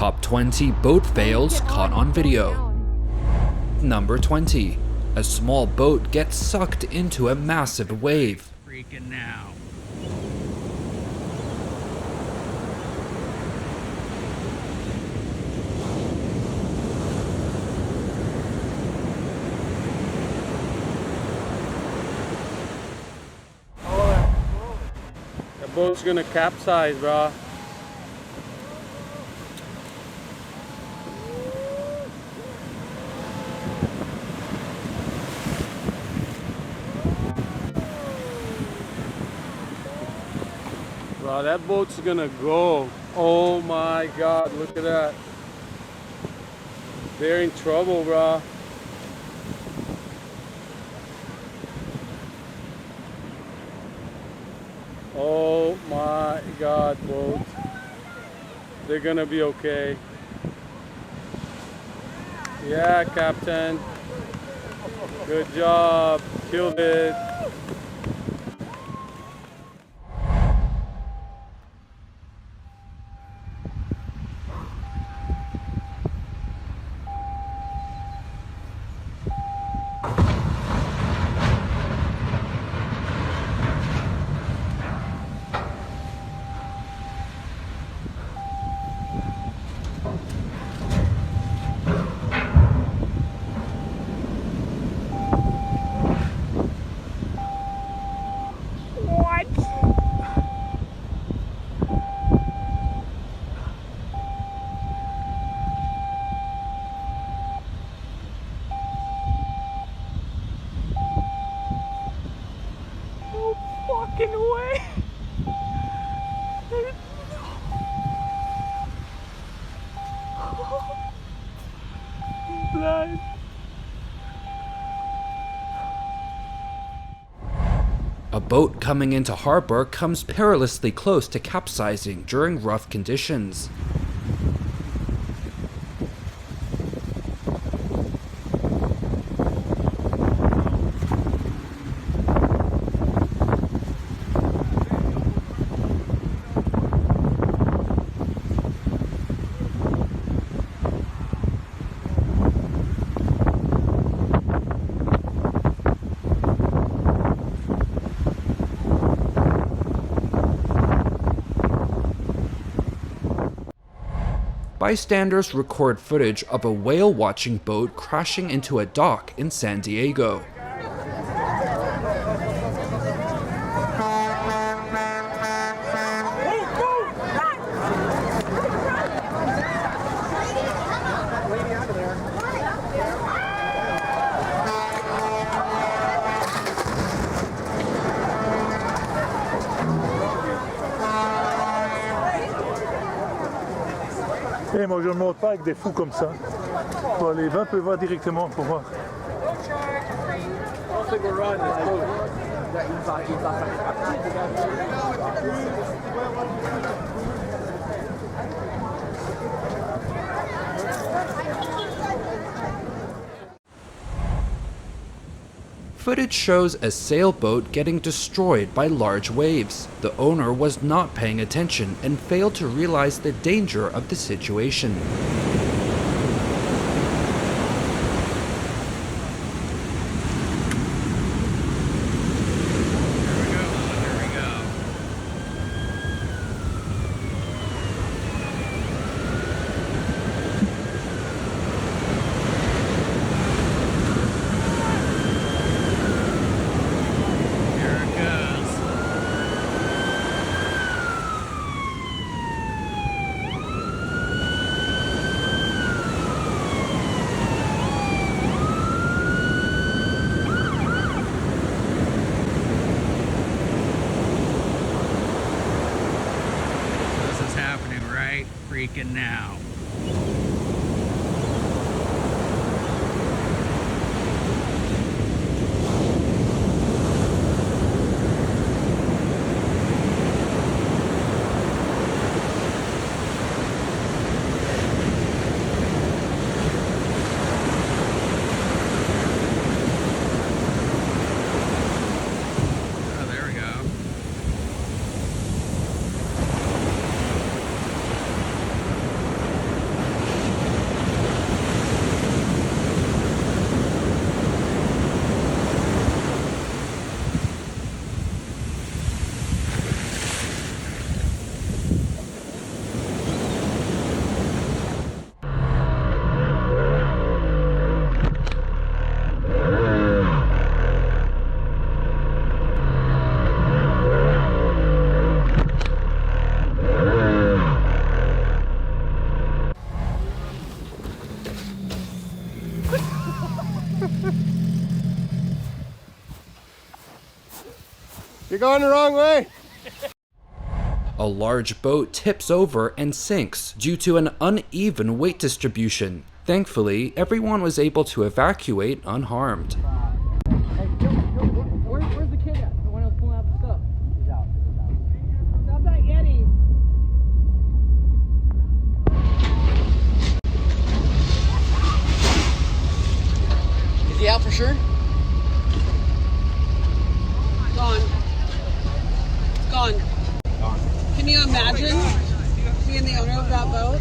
Top 20 boat fails caught on video. Number 20. A small boat gets sucked into a massive wave. Freaking now. The boat's gonna capsize, bro. Bro, that boat's gonna go. Oh my God, look at that. They're in trouble, bro. Oh my God, boat. They're gonna be okay. Yeah, Captain. Good job. Killed it. A boat coming into harbor comes perilously close to capsizing during rough conditions. Bystanders record footage of a whale-watching boat crashing into a dock in San Diego. Et moi je ne monte pas avec des fous comme ça. Bon, les 20 peuvent voir directement pour voir. Footage shows a sailboat getting destroyed by large waves. The owner was not paying attention and failed to realize the danger of the situation. Freaking now. You're going the wrong way. A large boat tips over and sinks due to an uneven weight distribution. Thankfully, everyone was able to evacuate unharmed. Where's the kid at? The one who was pulling out the stuff? He's out. Stop that Yeti! Is he out for sure? Gone. Gone. Can you imagine being the owner of that boat?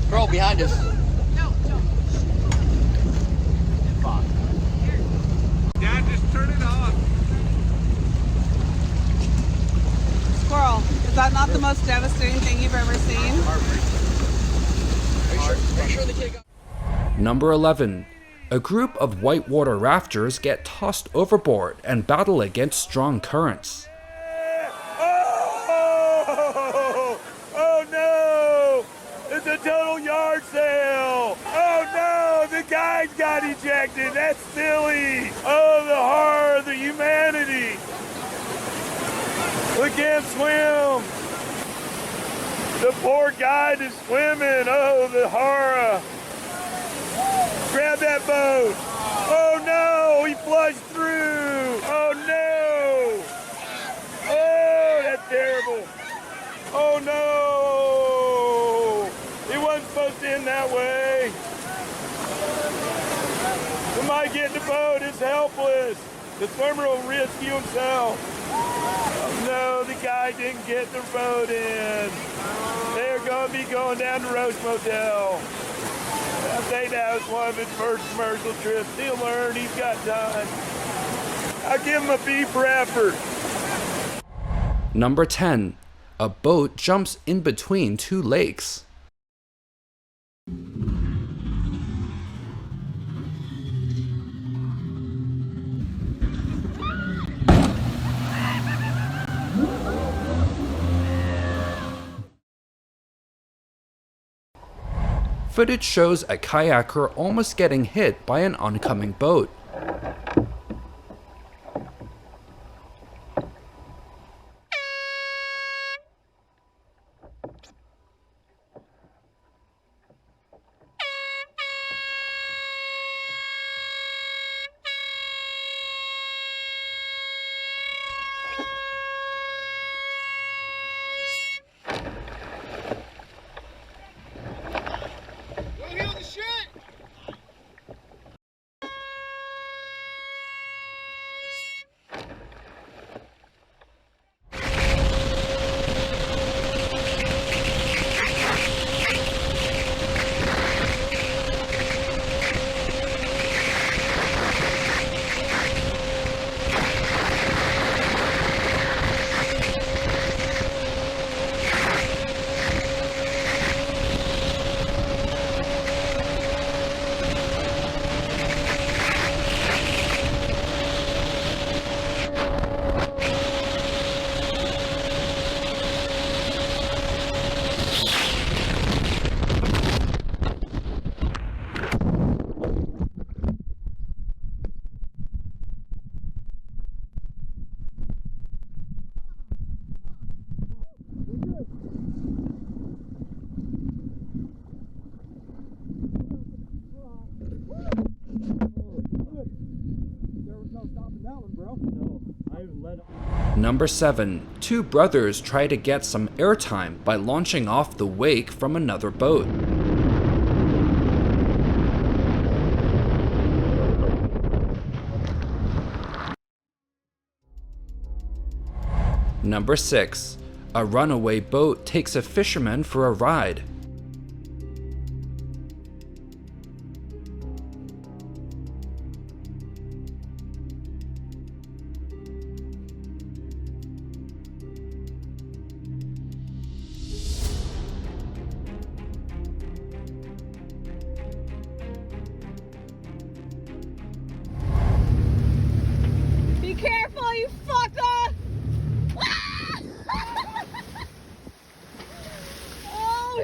Girl behind us. Dad, just turn it off. Squirrel, is that not the most devastating thing you've ever seen? Are you sure the kid got... Number 11. A group of whitewater rafters get tossed overboard and battle against strong currents. Oh no! It's a total yard sale! Oh no! The guys got ejected! That's silly! Oh, the horror, the humanity! We can't swim! The poor guy is swimming! Oh, the horror! Grab that boat! Oh no! He flushed through! Oh no! Oh, that's terrible! Oh no! It wasn't supposed to end that way. Somebody get in the boat, it's helpless. The swimmer will rescue himself. Oh no, the guy didn't get the boat in. They're gonna be going down to Roach Motel. I think that was one of his first commercial trips. He'll learn, he's got time. I'll give him a B for effort. Number 10. A boat jumps in between two lakes. Footage shows a kayaker almost getting hit by an oncoming boat. Number 7. Two brothers try to get some airtime by launching off the wake from another boat. Number 6. A runaway boat takes a fisherman for a ride. Be careful, you fucker! Oh,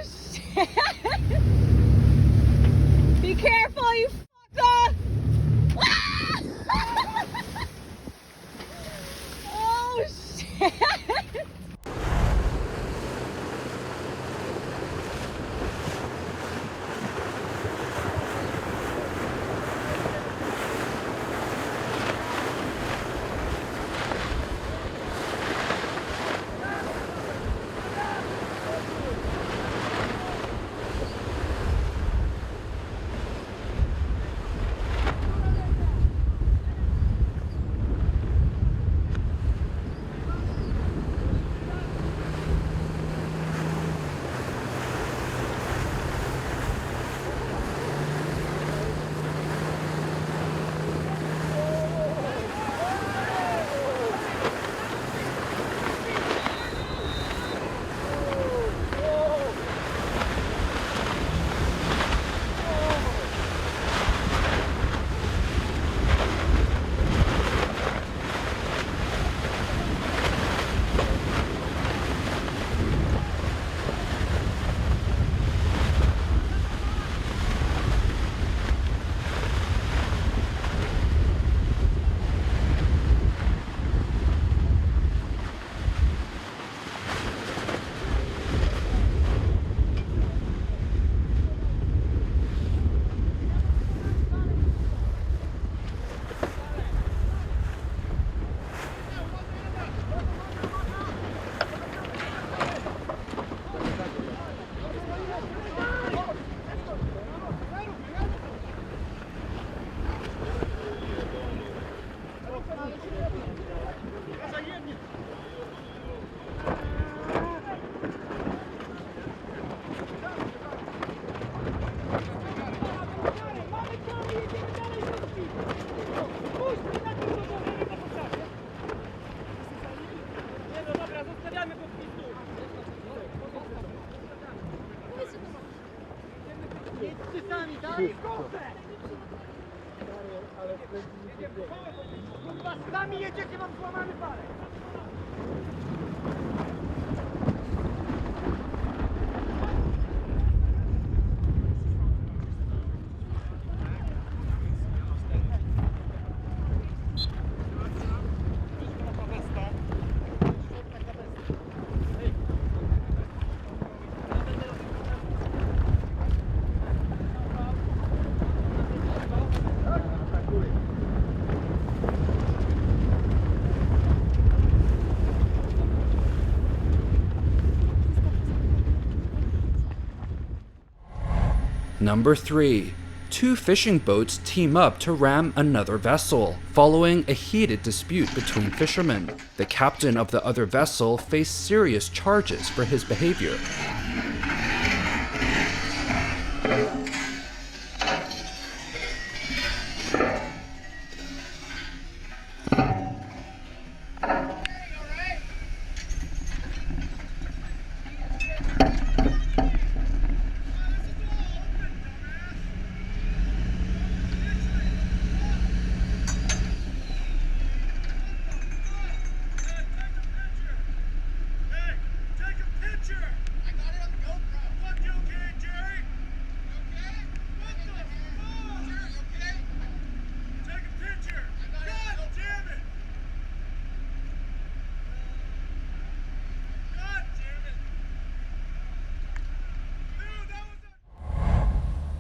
Number 3. Two fishing boats team up to ram another vessel, following a heated dispute between fishermen. The captain of the other vessel faced serious charges for his behavior.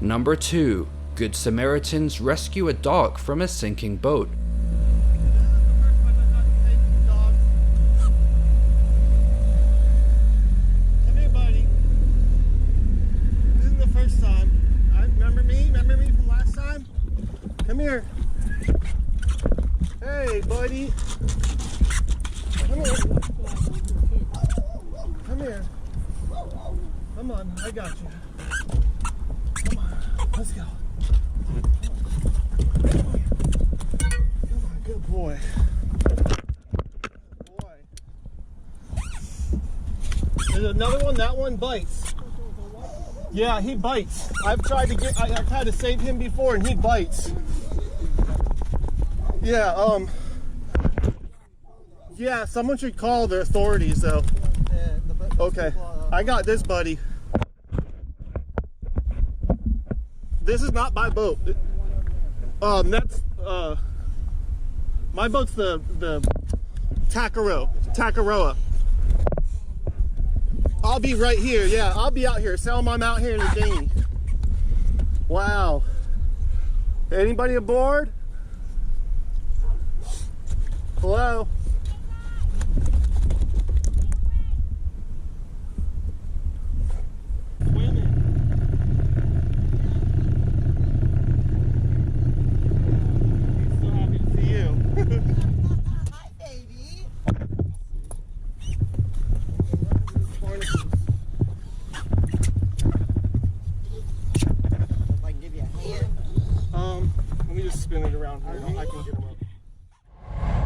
Number 2. Good Samaritans rescue a dog from a sinking boat. Come here, buddy. This isn't the first time. Remember me? Remember me from last time? Come here. Hey, buddy. Come here. Come here. Come on, I got you. Come on, let's go. Come on, good boy. Boy. There's another one. That one bites. Yeah, he bites. I've had to save him before, and he bites. Yeah. Yeah, someone should call the authorities, though. Okay, I got this, buddy. This is not my boat. That's my boat's the Takaroa. I'll be right here. Yeah, I'll be out here. Tell them I'm out here in the dinghy. Wow. Anybody aboard? Hello?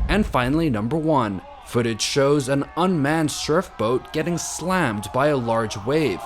And finally, number 1. Footage shows an unmanned surf boat getting slammed by a large wave.